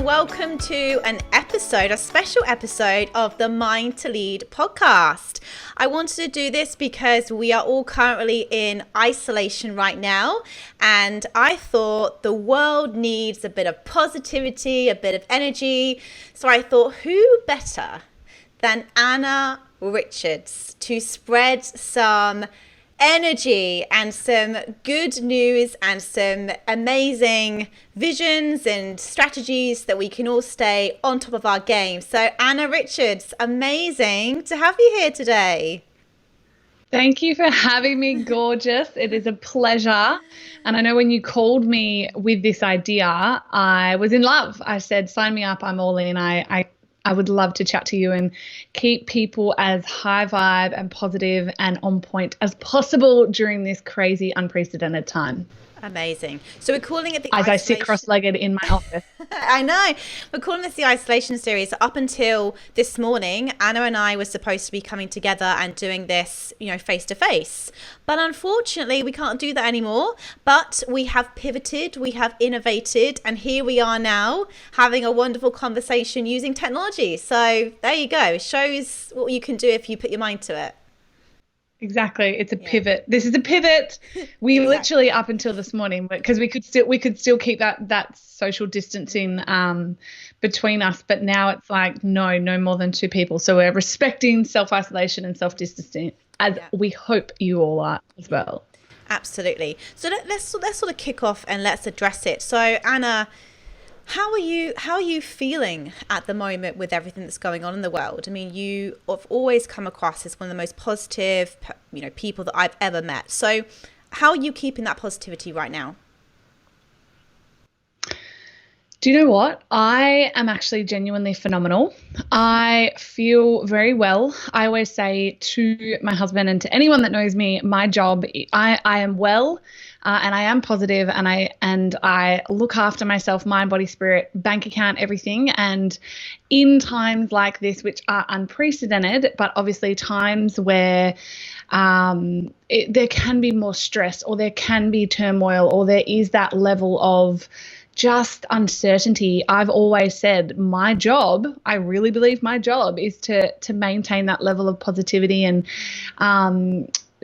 welcome to a special episode of the Mind to Lead podcast. I wanted to do this because we are all currently in isolation right now, and I thought the world needs a bit of positivity, a bit of energy. So I thought, who better than Anna Richards to spread some energy and some good news and some amazing visions and strategies that we can all stay on top of our game. So Anna Richards, amazing to have you here today. Thank you for having me, gorgeous. It is a pleasure. And I know when you called me with this idea, I was in love. I said, sign me up, I'm all in. I would love to chat to you and keep people as high vibe and positive and on point as possible during this crazy, unprecedented time. Amazing. So we're calling it the As I sit cross-legged in my office. I know. We're calling this the isolation series. So up until this morning, Anna and I were supposed to be coming together and doing this, face to face. But unfortunately, we can't do that anymore. But we have pivoted, we have innovated, and here we are now having a wonderful conversation using technology. So there you go. It shows what you can do if you put your mind to it. Exactly. It's a pivot. This is a pivot. We literally up until this morning, because we could still keep that social distancing between us, but now it's like no more than two people. So we're respecting self-isolation and self-distancing, as we hope you all are as well. Absolutely. So let's sort of kick off and let's address it. So Anna, How are you feeling at the moment with everything that's going on in the world? I mean, you have always come across as one of the most positive, people that I've ever met. So how are you keeping that positivity right now? Do you know what? I am actually genuinely phenomenal. I feel very well. I always say to my husband and to anyone that knows me, my job, I am well. And I am positive, and I look after myself, mind, body, spirit, bank account, everything. And in times like this, which are unprecedented, but obviously times where there can be more stress, or there can be turmoil, or there is that level of just uncertainty. I've always said my job, I really believe my job is to maintain that level of positivity and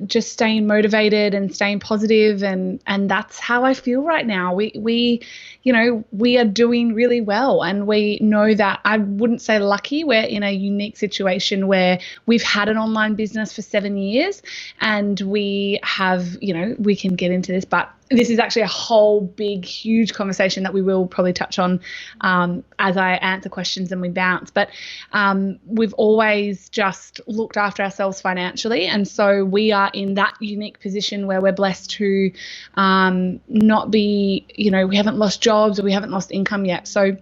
just staying motivated and staying positive, and that's how I feel right now. We are doing really well, and we know that, I wouldn't say lucky, we're in a unique situation where we've had an online business for 7 years, and we have, we can get into this, but this is actually a whole big, huge conversation that we will probably touch on as I answer questions and we bounce. But we've always just looked after ourselves financially. And so we are in that unique position where we're blessed to not be, we haven't lost jobs, or we haven't lost income yet. So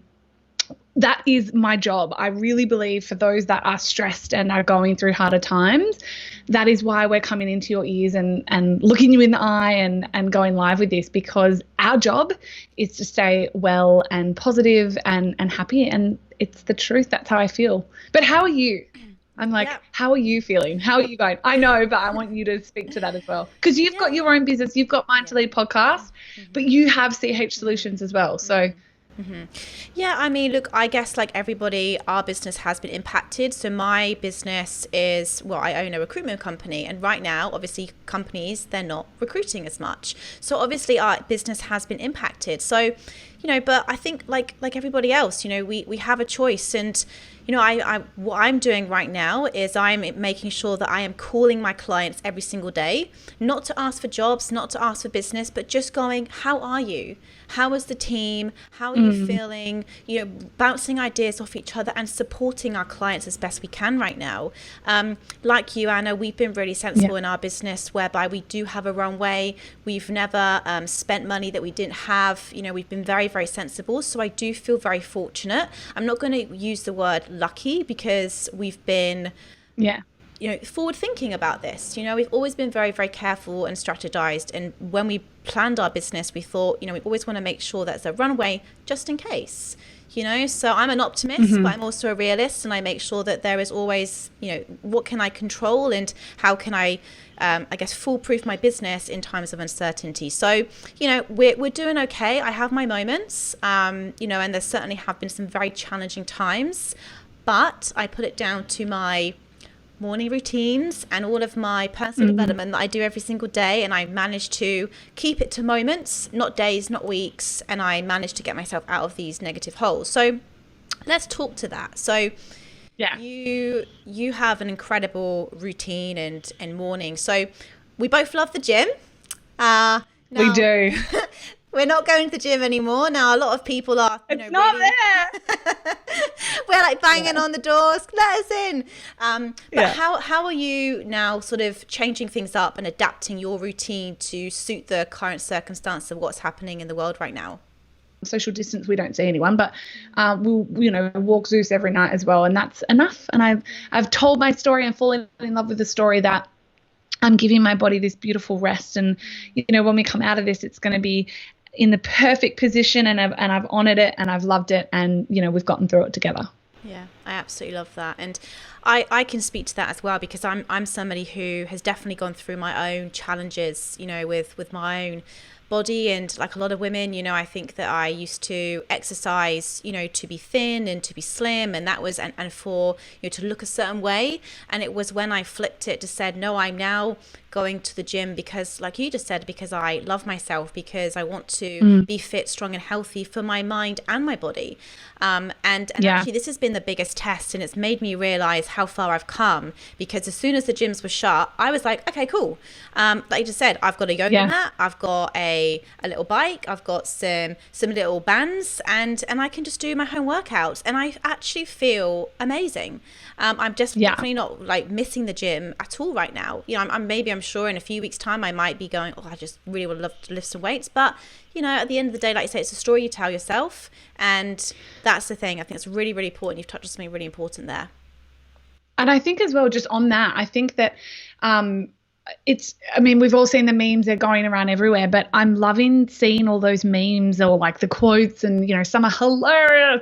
that is my job. I really believe for those that are stressed and are going through harder times, that is why we're coming into your ears and looking you in the eye and going live with this, because our job is to stay well and positive and happy. And it's the truth. That's how I feel. But how are you? I'm like, How are you feeling? How are you going? I know, but I want you to speak to that as well. Because you've got your own business. You've got Mind to Lead podcast, but you have CH Solutions as well. So Yeah, I mean, look, I guess like everybody, our business has been impacted. So my business is, I own a recruitment company, and right now, obviously, companies, they're not recruiting as much. So obviously our business has been impacted. So, but I think like everybody else, we have a choice. And, what I'm doing right now is I'm making sure that I am calling my clients every single day, not to ask for jobs, not to ask for business, but just going, how are you? How is the team? How are you feeling? Bouncing ideas off each other and supporting our clients as best we can right now. Like you, Anna, we've been really sensible in our business, whereby we do have a runway. We've never spent money that we didn't have. We've been very, very sensible. So I do feel very fortunate. I'm not going to use the word lucky, because we've been forward thinking about this. We've always been very, very careful and strategized. And when we planned our business, we thought, we always want to make sure there's a runway just in case. So I'm an optimist, but I'm also a realist, and I make sure that there is always, what can I control and how can I guess, foolproof my business in times of uncertainty. So, we're doing okay. I have my moments, and there certainly have been some very challenging times, but I put it down to my morning routines and all of my personal development that I do every single day, and I manage to keep it to moments, not days, not weeks, and I manage to get myself out of these negative holes. So let's talk to that. So yeah, you have an incredible routine and morning. So we both love the gym. Now, we do. We're not going to the gym anymore. Now, a lot of people are, it's not really, there. we're like banging on the doors, let us in. But how are you now sort of changing things up and adapting your routine to suit the current circumstance of what's happening in the world right now? Social distance, we don't see anyone, but we'll walk Zeus every night as well, and that's enough. And I've told my story and fallen in love with the story that I'm giving my body this beautiful rest, and when we come out of this, it's going to be in the perfect position, and I've honored it and I've loved it, and we've gotten through it together. Yeah, I absolutely love that. And I can speak to that as well, because I'm somebody who has definitely gone through my own challenges, with my own body. And like a lot of women, I think that I used to exercise, to be thin and to be slim, and that was and for to look a certain way. And it was when I flipped it to said, no, I'm now going to the gym because, like you just said, because I love myself, because I want to be fit, strong and healthy for my mind and my body. And actually this has been the biggest test, and it's made me realize how far I've come, because as soon as the gyms were shut, I was like, okay, cool. Like you just said, I've got a yoga mat, I've got a little bike, I've got some little bands, and I can just do my home workouts, and I actually feel amazing. I'm just definitely not like missing the gym at all right now. I'm sure in a few weeks time I might be going, I just really would love to lift some weights, but at the end of the day, like you say, it's a story you tell yourself, and that's the thing. I think it's really, really important. You've touched on something really important there. And I think as well, just on that, I think that we've all seen the memes, they're going around everywhere, but I'm loving seeing all those memes, or like the quotes, and some are hilarious,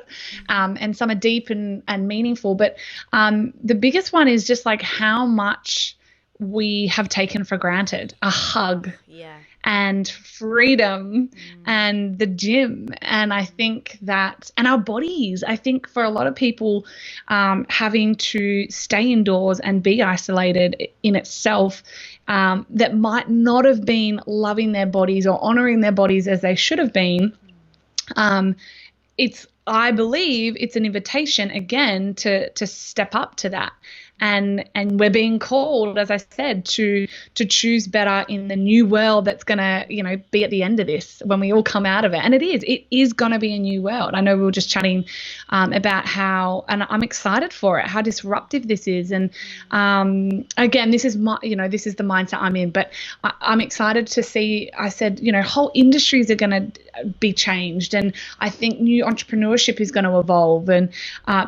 and some are deep and meaningful, but the biggest one is just like how much we have taken for granted a hug and freedom and the gym. And I think that, and our bodies, I think for a lot of people, having to stay indoors and be isolated in itself, that might not have been loving their bodies or honoring their bodies as they should have been. I believe it's an invitation again to step up to that. And we're being called, as I said, to choose better in the new world that's going to, be at the end of this when we all come out of it. And it is going to be a new world. I know we were just chatting about how, and I'm excited for it, how disruptive this is. And again, this is this is the mindset I'm in, but I'm excited to see, I said, whole industries are going to be changed. And I think new entrepreneurship is going to evolve, and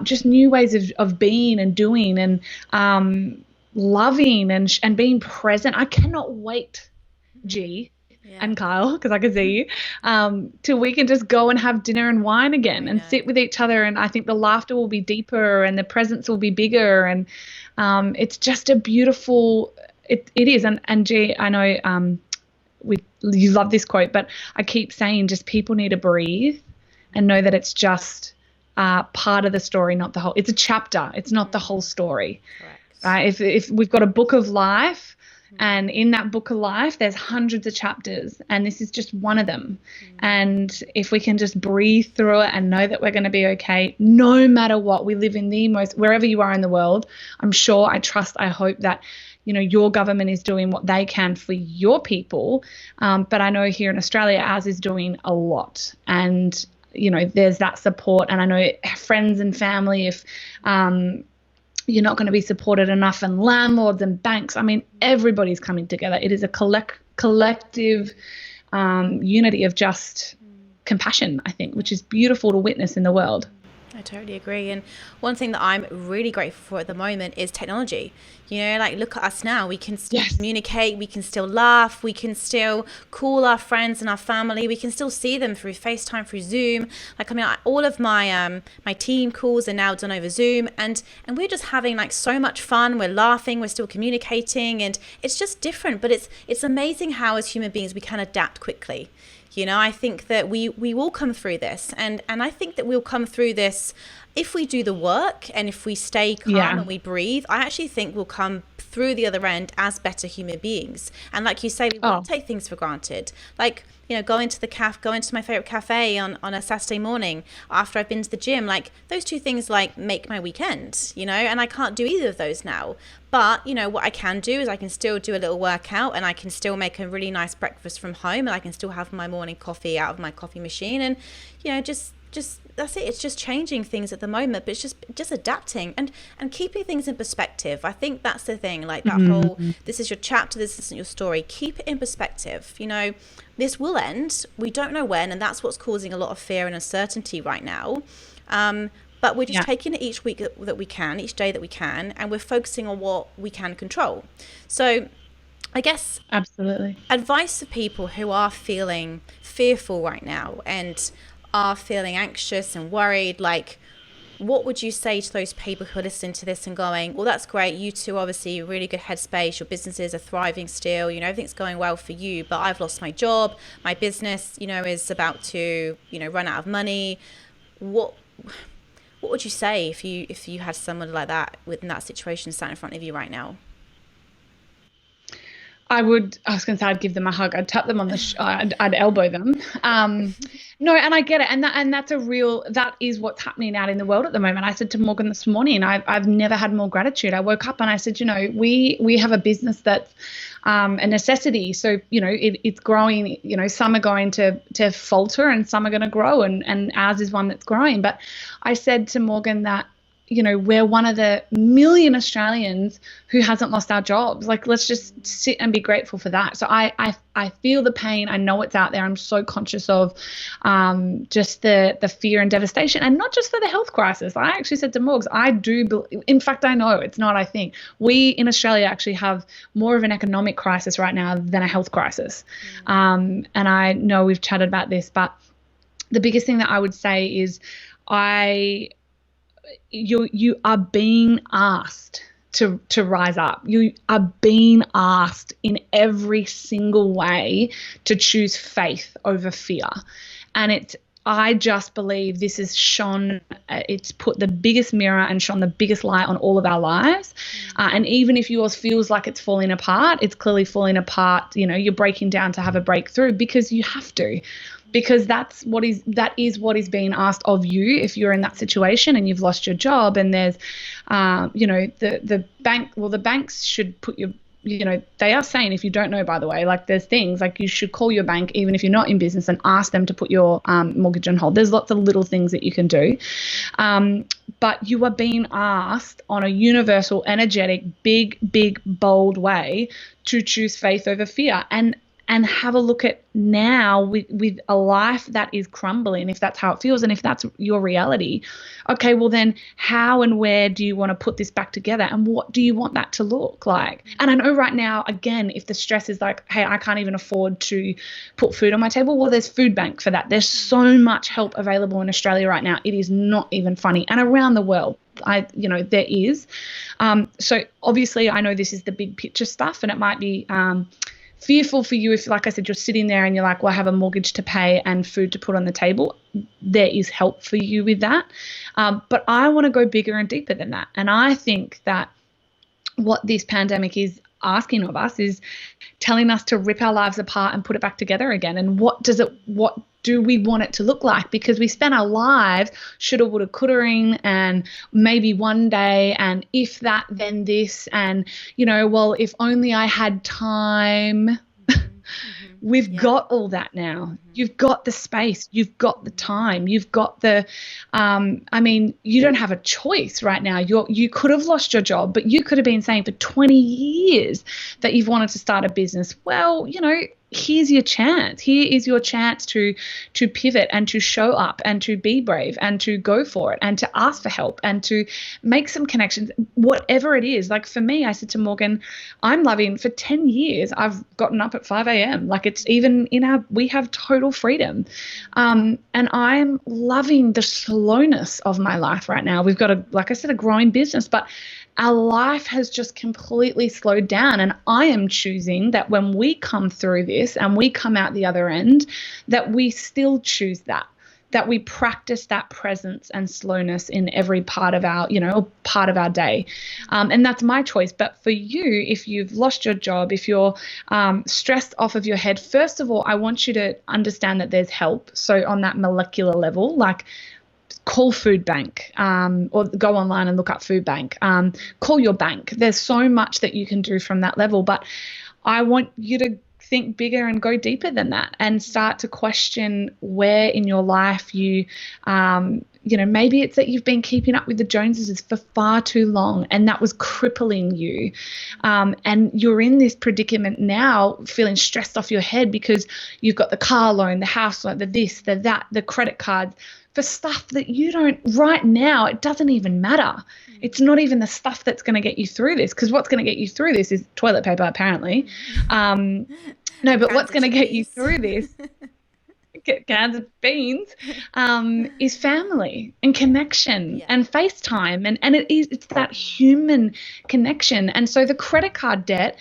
just new ways of being and doing, and loving and being present. I cannot wait, G and Kyle, because I can see you, till we can just go and have dinner and wine again and sit with each other. And I think the laughter will be deeper and the presence will be bigger. And it's just a beautiful, it is. And G, I know you love this quote, but I keep saying just people need to breathe and know that it's just part of the story, not the whole. It's a chapter. It's not the whole story. Correct. Right? If we've got a book of life, and in that book of life, there's hundreds of chapters, and this is just one of them. And if we can just breathe through it and know that we're going to be okay, no matter what, we live in wherever you are in the world, I'm sure, I trust, I hope that your government is doing what they can for your people. But I know here in Australia, ours is doing a lot. And there's that support. And I know friends and family, if you're not going to be supported enough, and landlords and banks, everybody's coming together. It is a collective unity of just compassion, I think, which is beautiful to witness in the world. I I totally agree. And one thing that I'm really grateful for at the moment is technology. You know, like look at us now. We can still Yes. communicate, we can still laugh, we can still call our friends and our family, we can still see them through FaceTime, through Zoom. Like I mean, all of my my team calls are now done over Zoom, and we're just having like so much fun. We're laughing, we're still communicating, and it's just different. But it's amazing how as human beings we can adapt quickly. You know, I think that we will come through this, and I think that we'll come through this if we do the work and if we stay calm and we breathe. I actually think we'll come through the other end as better human beings. And like you say, we won't take things for granted. Like, you know, going to my favorite cafe on a Saturday morning after I've been to the gym, like those two things like make my weekend, you know, and I can't do either of those now. But, you know, what I can do is I can still do a little workout, and I can still make a really nice breakfast from home, and I can still have my morning coffee out of my coffee machine, and, you know, just that's it. It's just changing things at the moment, but it's just adapting and keeping things in perspective. I think that's the thing, like that whole, this is your chapter, this isn't your story. Keep it in perspective. You know, this will end. We don't know when, and that's what's causing a lot of fear and uncertainty right now. But we're just taking it each week that we can, each day that we can, and we're focusing on what we can control. So I guess Absolutely. advice for people who are feeling fearful right now and are feeling anxious and worried, like what would you say to those people who are listening to this and going, well, that's great, you two obviously really good headspace, your businesses are thriving still, you know, everything's going well for you, but I've lost my job, my business, you know, is about to, you know, run out of money. What would you say if you had someone like that within that situation sat in front of you right now? I was going to say I'd give them a hug. I'd tap them on the, I'd elbow them. No, and I get it. And that is what's happening out in the world at the moment. I said to Morgan this morning, I've never had more gratitude. I woke up and I said, you know, we have a business that's a necessity. So, you know, it's growing, you know, some are going to falter and some are going to grow, and ours is one that's growing. But I said to Morgan that, you know, we're one of the million Australians who hasn't lost our jobs. Like, let's just sit and be grateful for that. So I feel the pain. I know it's out there. I'm so conscious of just the fear and devastation, and not just for the health crisis. I actually said to Morgs, in fact, I know it's not, I think we in Australia actually have more of an economic crisis right now than a health crisis. And I know we've chatted about this, but the biggest thing that I would say is you are being asked to rise up. You are being asked in every single way to choose faith over fear. And I just believe this has it's put the biggest mirror and shone the biggest light on all of our lives. And even if yours feels like it's falling apart, it's clearly falling apart. You know, you're breaking down to have a breakthrough because you have to. Because that is what is being asked of you if you're in that situation and you've lost your job, and there's, you know, the banks should put your, you know, they are saying, if you don't know, by the way, like there's things like you should call your bank even if you're not in business and ask them to put your mortgage on hold. There's lots of little things that you can do. But you are being asked on a universal, energetic, big, bold way to choose faith over fear. And have a look at now with a life that is crumbling, if that's how it feels and if that's your reality. Okay, well then how and where do you want to put this back together, and what do you want that to look like? And I know right now, again, if the stress is like, hey, I can't even afford to put food on my table, well, there's Food Bank for that. There's so much help available in Australia right now. It is not even funny. And around the world, there is. So obviously I know this is the big picture stuff, and it might be fearful for you if, like I said, you're sitting there and you're like, well, I have a mortgage to pay and food to put on the table. There is help for you with that. But I want to go bigger and deeper than that. And I think that what this pandemic is asking of us is telling us to rip our lives apart and put it back together again. And what do we want it to look like? Because we spend our lives shoulda, woulda, coulda-ing, and maybe one day, and if that, then this, and, you know, well, if only I had time. We've got all that now. You've got the space. You've got the time. You've got the, you don't have a choice right now. You could have lost your job, but you could have been saying for 20 years that you've wanted to start a business. Well, you know, here's your chance. Here is your chance to pivot and to show up and to be brave and to go for it and to ask for help and to make some connections, whatever it is. Like for me, I said to Morgan, I'm loving, for 10 years, I've gotten up at 5 a.m. Like it's even we have total freedom. And I'm loving the slowness of my life right now. We've got like I said, a growing business, but our life has just completely slowed down. And I am choosing that when we come through this and we come out the other end, that we still choose that we practice that presence and slowness in every part of our, part of our day. And that's my choice. But for you, if you've lost your job, if you're stressed off of your head, first of all, I want you to understand that there's help. So on that molecular level, like, call food bank, or go online and look up food bank. Call your bank. There's so much that you can do from that level, but I want you to think bigger and go deeper than that and start to question where in your life you, maybe it's that you've been keeping up with the Joneses for far too long and that was crippling you. And you're in this predicament now, feeling stressed off your head because you've got the car loan, the house loan, the this, the that, the credit cards, for stuff that you don't, right now, it doesn't even matter. It's not even the stuff that's going to get you through this, because what's going to get you through this is toilet paper, apparently. No, but what's going to get you through this, cans of beans, is family and connection and FaceTime. And it's that human connection. And so the credit card debt,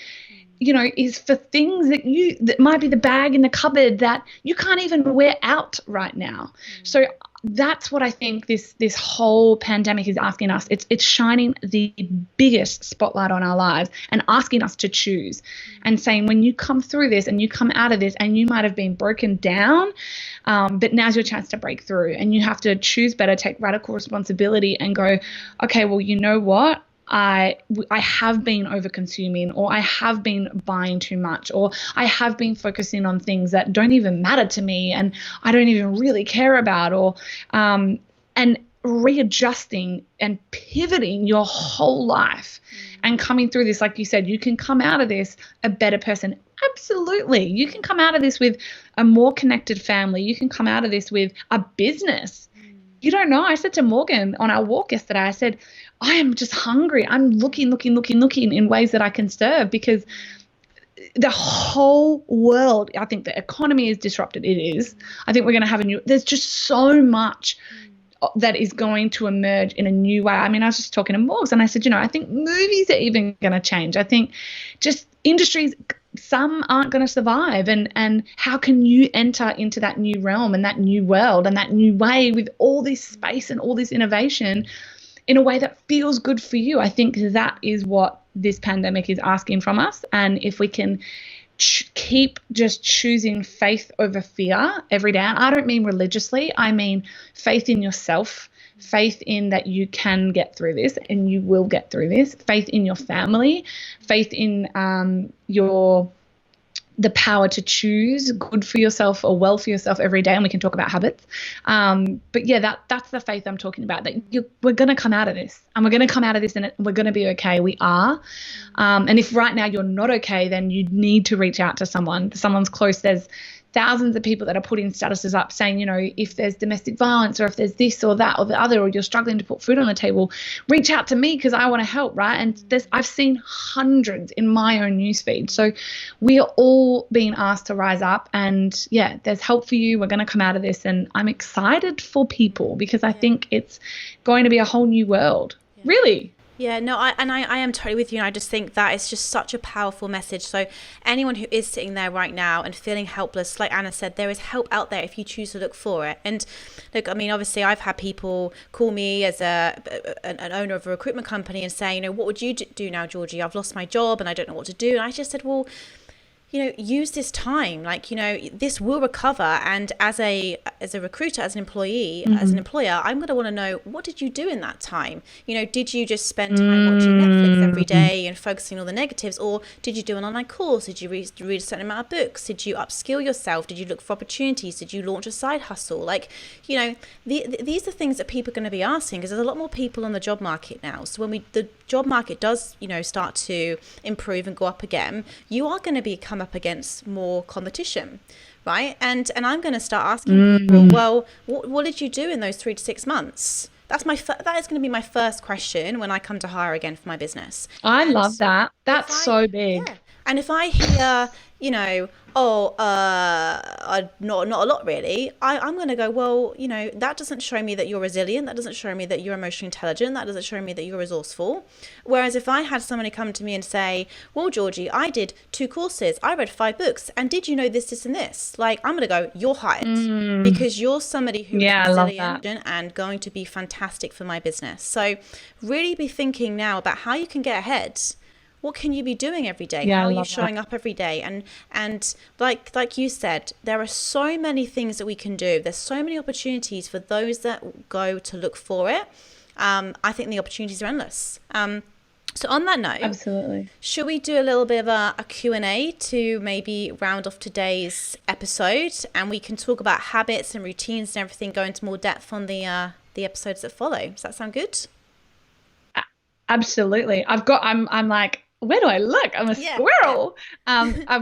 is for things that might be the bag in the cupboard that you can't even wear out right now. So that's what I think this whole pandemic is asking us. It's shining the biggest spotlight on our lives and asking us to choose and saying, when you come through this and you come out of this and you might have been broken down, but now's your chance to break through, and you have to choose better, take radical responsibility and go, okay, well, you know what? I have been over-consuming, or I have been buying too much, or I have been focusing on things that don't even matter to me and I don't even really care about, or and readjusting and pivoting your whole life and coming through this. Like you said, you can come out of this a better person. Absolutely. You can come out of this with a more connected family. You can come out of this with a business. You don't know. I said to Morgan on our walk yesterday, I said, I am just hungry. I'm looking in ways that I can serve, because the whole world, I think the economy is disrupted. It is. I think we're going to have there's just so much that is going to emerge in a new way. I mean, I was just talking to Morgs and I said, I think movies are even going to change. I think just industries, some aren't going to survive, and how can you enter into that new realm and that new world and that new way with all this space and all this innovation in a way that feels good for you? I think that is what this pandemic is asking from us. And if we can keep just choosing faith over fear every day, and I don't mean religiously, I mean faith in yourself, faith in that you can get through this and you will get through this, faith in your family, faith in the power to choose good for yourself or well for yourself every day. And we can talk about habits. But yeah, that's the faith I'm talking about, that we're going to come out of this, and we're going to come out of this and we're going to be okay. We are. And if right now you're not okay, then you need to reach out to someone's close. There's thousands of people that are putting statuses up saying, if there's domestic violence, or if there's this or that or the other, or you're struggling to put food on the table, reach out to me because I want to help, right? And I've seen hundreds in my own newsfeed. So we are all being asked to rise up, and yeah, there's help for you. We're going to come out of this, and I'm excited for people because I think it's going to be a whole new world. Yeah. Really. Yeah, no, I am totally with you. And I just think that is just such a powerful message. So anyone who is sitting there right now and feeling helpless, like Anna said, there is help out there if you choose to look for it. And look, I mean, obviously I've had people call me as an owner of a recruitment company and say, what would you do now, Georgie? I've lost my job and I don't know what to do. And I just said, well, use this time, this will recover. And as a recruiter, as an employee, as an employer, I'm going to want to know, what did you do in that time? Did you just spend time watching Netflix every day and focusing on all the negatives? Or did you do an online course? Did you read a certain amount of books? Did you upskill yourself? Did you look for opportunities? Did you launch a side hustle? These are things that people are going to be asking, because there's a lot more people on the job market now. So when the job market does, start to improve and go up again, you are going to become come up against more competition, right? And I'm going to start asking people, well, what did you do in those 3 to 6 months? That is going to be my first question when I come to hire again for my business. I And love that. That's if so big. yeah, and if I hear, not a lot really, I'm going to go, well, that doesn't show me that you're resilient. That doesn't show me that you're emotionally intelligent. That doesn't show me that you're resourceful. Whereas if I had somebody come to me and say, well, Georgie, I did 2 courses, I read 5 books, and did you know this, this, and this? Like, I'm going to go, you're hired because you're somebody who is resilient and going to be fantastic for my business. So really be thinking now about how you can get ahead. What can you be doing every day? Yeah, how are you showing up every day? And like you said, there are so many things that we can do. There's so many opportunities for those that go to look for it. I think the opportunities are endless. So on that note, absolutely, should we do a little bit of a Q&A to maybe round off today's episode, and we can talk about habits and routines and everything, go into more depth on the episodes that follow. Does that sound good? Absolutely. I'm like, where do I look? I'm a squirrel.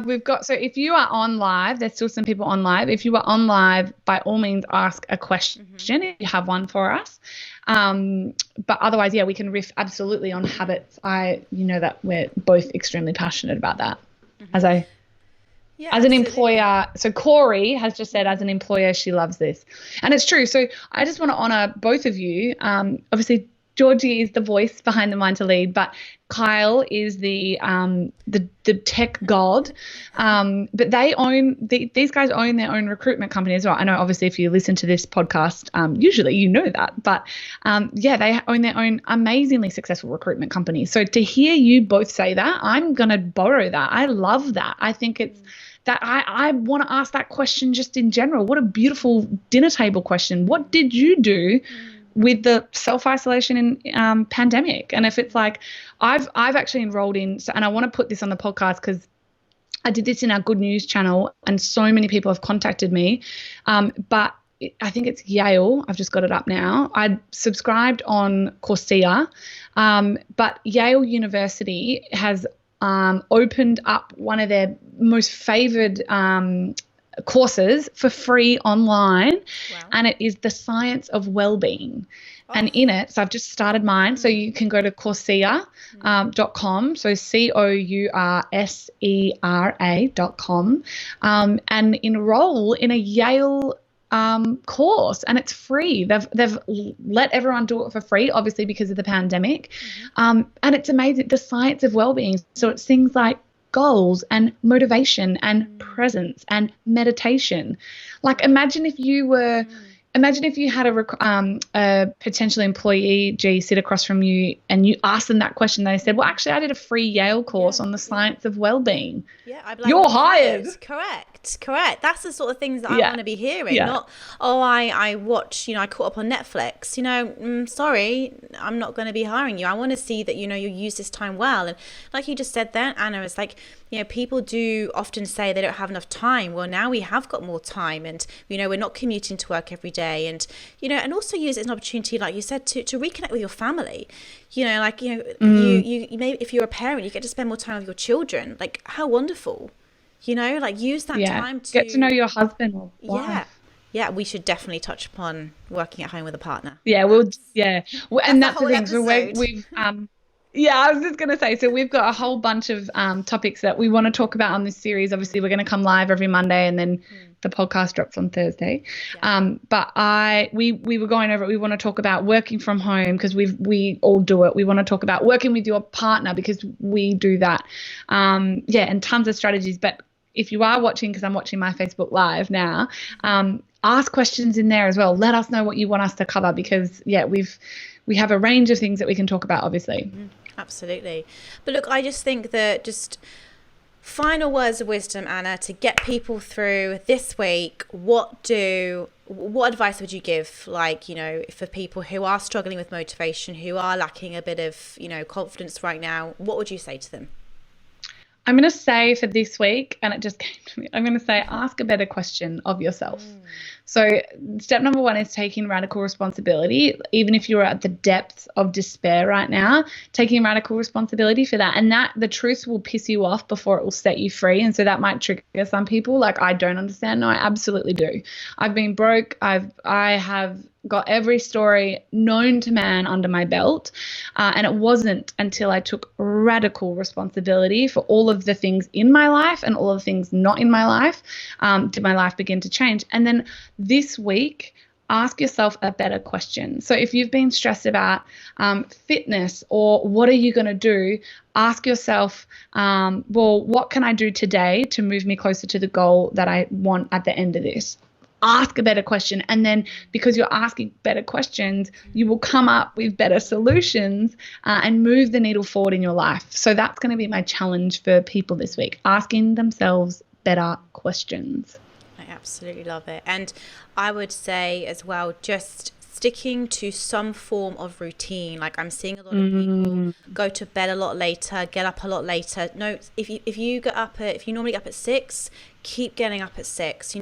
We've got, so if you are on live, there's still some people on live. If you are on live, by all means, ask a question if you have one for us. But otherwise, we can riff absolutely on habits. That we're both extremely passionate about that. As an employer, so Corey has just said, as an employer, she loves this. And it's true. So I just want to honor both of you. Obviously, Georgie is the voice behind the Mind to Lead, but Kyle is the tech god. But these guys own their own recruitment company as well. I know, obviously, if you listen to this podcast, usually you know that. But they own their own amazingly successful recruitment company. So to hear you both say that, I'm going to borrow that. I love that. I think it's that I want to ask that question just in general. What a beautiful dinner table question. What did you do with the self-isolation in pandemic? And if it's like, I've actually enrolled in, and I want to put this on the podcast because I did this in our Good News channel and so many people have contacted me. But I think it's Yale. I've just got it up now. I subscribed on Coursera, but Yale University has opened up one of their most favored courses for free online. Wow. And it is the science of well-being. And in it, so I've just started mine, so you can go to Coursera.com, so Coursera.com, and enroll in a Yale course, and it's free. They've let everyone do it for free, obviously because of the pandemic, and it's amazing, the science of well-being. So it's things like goals and motivation and presence and meditation. Like imagine if you had a potential employee sit across from you and you asked them that question. They said, well, actually, I did a free Yale course on the science of well-being. Yeah, I'd be like, you're hired. Correct. That's the sort of things that I want to be hearing. Not, I watch, I caught up on Netflix. Sorry, I'm not going to be hiring you. I want to see that, you use this time well. And like you just said there, Anna, it's like, people do often say they don't have enough time. Well, now we have got more time, and we're not commuting to work every day, and and also use it as an opportunity, like you said, to reconnect with your family. You maybe if you're a parent, you get to spend more time with your children. Like, how wonderful. Use that time to get to know your husband or wife. Yeah, we should definitely touch upon working at home with a partner. Yeah, and that's the thing. So we've I was just going to say, so we've got a whole bunch of topics that we want to talk about on this series. Obviously, we're going to come live every Monday, and then the podcast drops on Thursday. Yeah. But we were going over it. We want to talk about working from home because we all do it. We want to talk about working with your partner because we do that. And tons of strategies. But if you are watching, because I'm watching my Facebook Live now, ask questions in there as well. Let us know what you want us to cover because, we have a range of things that we can talk about, obviously. Absolutely. But look, I just think that just final words of wisdom, Anna, to get people through this week. What advice would you give, for people who are struggling with motivation, who are lacking a bit of, confidence right now? What would you say to them? I'm going to say for this week, and it just came to me, I'm going to say ask a better question of yourself. So step number 1 is taking radical responsibility. Even if you're at the depths of despair right now, taking radical responsibility for that. And that the truth will piss you off before it will set you free. And so that might trigger some people. Like, I don't understand. No, I absolutely do. I've been broke. I have got every story known to man under my belt. And it wasn't until I took radical responsibility for all of the things in my life and all of the things not in my life, did my life begin to change. And then this week, ask yourself a better question. So if you've been stressed about fitness or what are you going to do, ask yourself, well, what can I do today to move me closer to the goal that I want at the end of this? Ask a better question. And then because you're asking better questions, you will come up with better solutions and move the needle forward in your life. So that's going to be my challenge for people this week, asking themselves better questions. I absolutely love it. And I would say as well, just sticking to some form of routine. Like, I'm seeing a lot of people go to bed a lot later, get up a lot later. No, if you normally get up at 6, keep getting up at 6.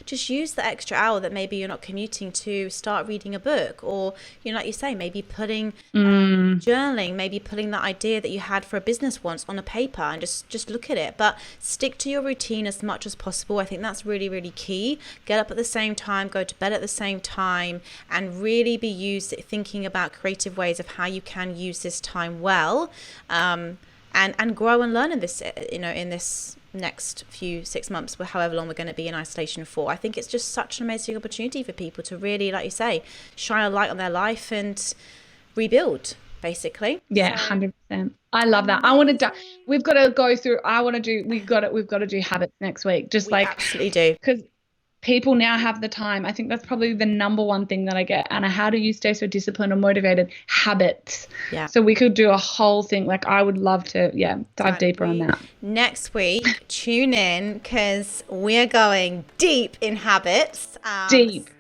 Just use the extra hour that maybe you're not commuting to start reading a book, or like you say, maybe putting journaling, maybe putting that idea that you had for a business once on a paper and just look at it. But stick to your routine as much as possible. I think that's really, really key. Get up at the same time, go to bed at the same time, and really be thinking about creative ways of how you can use this time well, and grow and learn in this in this next few 6 months, or however long we're going to be in isolation for. I think it's just such an amazing opportunity for people to really, like you say, shine a light on their life and rebuild, basically. Yeah, 100%. I love that. I want to do. We've got to go through. We've got to do habits next week. We absolutely do, because people now have the time. I think that's probably the number one thing that I get. Anna, how do you stay so disciplined or motivated? Habits. Yeah. So we could do a whole thing. Like, I would love to, dive deeper on that. Next week, tune in, because we're going deep in habits. Deep.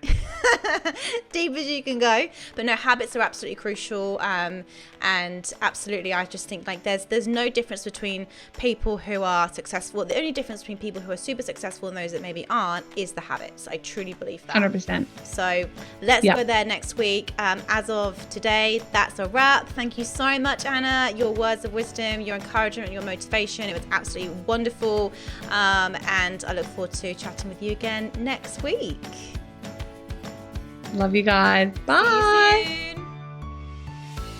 Deep as you can go. But no, habits are absolutely crucial. And absolutely, I just think like there's no difference between people who are successful. The only difference between people who are super successful and those that maybe aren't is the habits. I truly believe that. 100%. So let's go there next week. As of today, that's a wrap. Thank you so much, Anna. Your words of wisdom, your encouragement, your motivation. It was absolutely wonderful. And I look forward to chatting with you again next week. Love you guys. Bye. See you soon.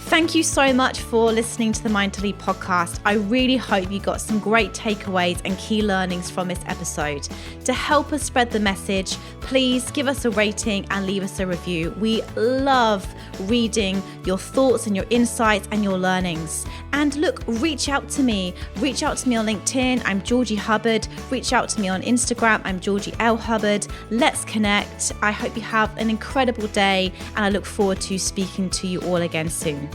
Thank you so much for listening to the Mind to Lead podcast. I really hope you got some great takeaways and key learnings from this episode. To help us spread the message, please give us a rating and leave us a review. We love reading your thoughts and your insights and your learnings. And look, reach out to me. Reach out to me on LinkedIn. I'm Georgie Hubbard. Reach out to me on Instagram. I'm Georgie L. Hubbard. Let's connect. I hope you have an incredible day, and I look forward to speaking to you all again soon.